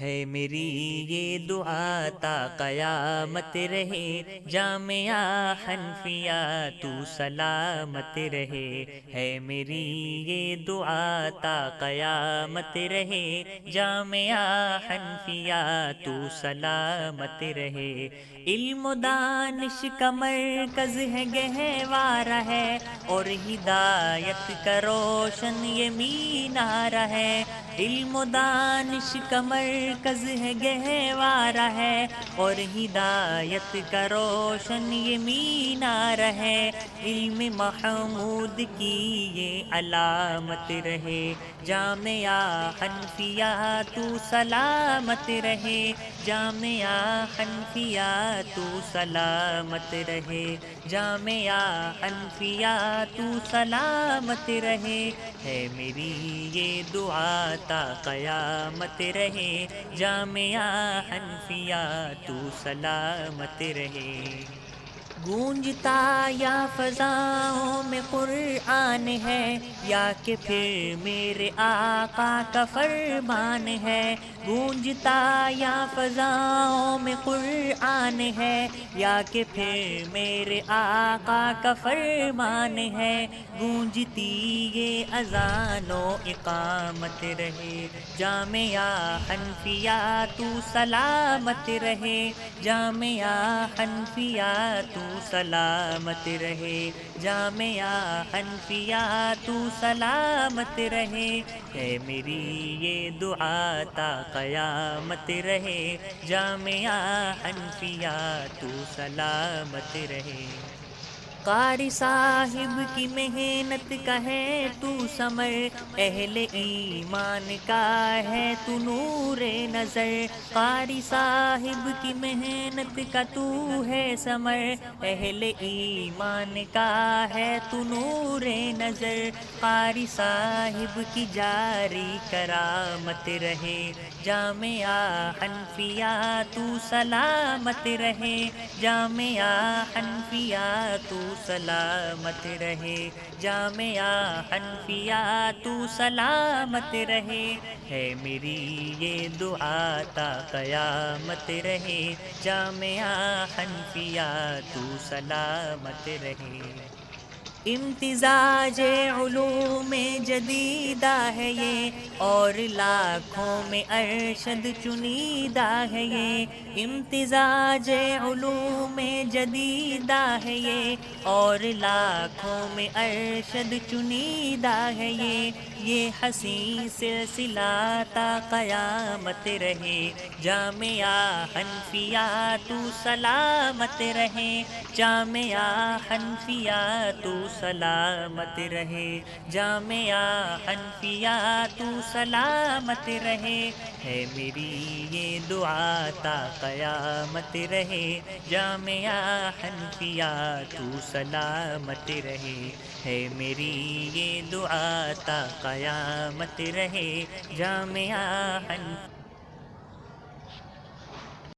ہے میری یہ دعا تا قیامت رہے، جامعہ حنفیہ تو سلامت رہے۔ ہے میری یہ دعا تا قیامت رہے، جامعہ حنفیہ تو سلامت رہے۔ علم و دانش کا مرکز ہے، گہوارہ ہے، اور ہدایت کا روشن یہ مینار ہے۔ علم و دانش کا مرکز ہے، گہوارہ ہے، اور ہدایت کا روشن یہ مینار ہے۔ علم محمود کی یہ علامت رہے، جامعہ حنفیہ تو سلامت رہے۔ جامعہ حنفیہ تو سلامت رہے، جامعہ حنفیہ تو سلامت رہے۔ ہے میری یہ دعا تا قیامت رہے، جامعہ حنفیہ تو سلامت رہے۔ گونجتا یا فضاؤں میں قرآن ہے، یا کہ پھر میرے آقا کا فرمان ہے۔ گونجتا یا فضاؤں میں قرآن ہے، یا کہ پھر میرے آقا کا فرمان ہے۔ گونجتی یہ اذان و اقامت رہے، جامعہ حنفیہ تو سلامت رہے۔ جامعہ حنفیہ تو سلامت رہے، جامعہ حنفیہ تو سلامت رہے۔ ہے میری یہ دعا تا قیامت رہے، جامعہ حنفیہ تو سلامت رہے۔ قاری صاحب کی محنت کا ہے تو ثمر، اہل ایمان کا ہے تو نور نظر۔ قاری صاحب کی محنت کا تو ہے ثمر، اہل ایمان کا ہے تو نور نظر۔ قاری صاحب کی جاری کرامت رہے، جامعہ حنفیہ تو سلامت رہے۔ جامعہ حنفیہ تو سلامت رہے، جامعہ حنفیہ تو سلامت رہے۔ ہے میری یہ دعا تا قیامت رہے، جامعہ حنفیہ تو سلامت رہے۔ امتزاج علوم جدیدہ ہے یہ، اور لاکھوں میں ارشد چنیدہ ہے یہ۔ امتزاج علوم جدیدہ ہے یہ، اور لاکھوں میں ارشد چنیدہ ہے یہ حسین سلسلہ تا قیامت رہے، جامعہ حنفیہ تو سلامت رہے۔ جامعہ حنفیہ تو سلامت رہے، جامعہ حنفیہ تو سلامت رہے۔ ہے میری یہ دعا تا قیامت رہے، جامعہ حنفیہ تو سلامت رہے۔ ہے میری یہ دعا تا قیامت رہے، جامعہ حنفیہ